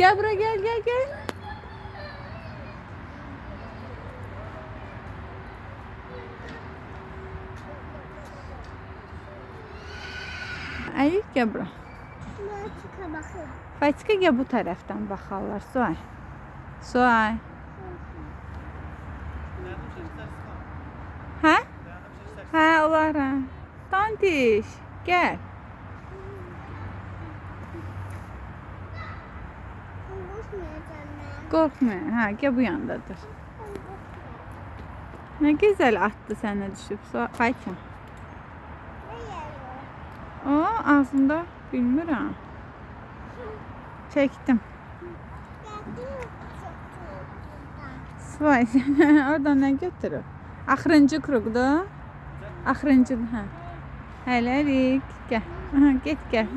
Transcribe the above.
Gel buraya gel. Elif gel bura. Çıka bakın. Fatika gel bu taraftan bakarlar. Suay. Ha? Ha olar ha. Tantiş. Gel. Korkma. Ha gel bu yandadır. Ne güzel attı sana düşüp. Fatika. O ağzında bilmirəm. Çektim. Svay sen oradan ne götürüp? Axırıncı kruqdur. Axırıncı ha. Hələlik gel. Aha, get gel.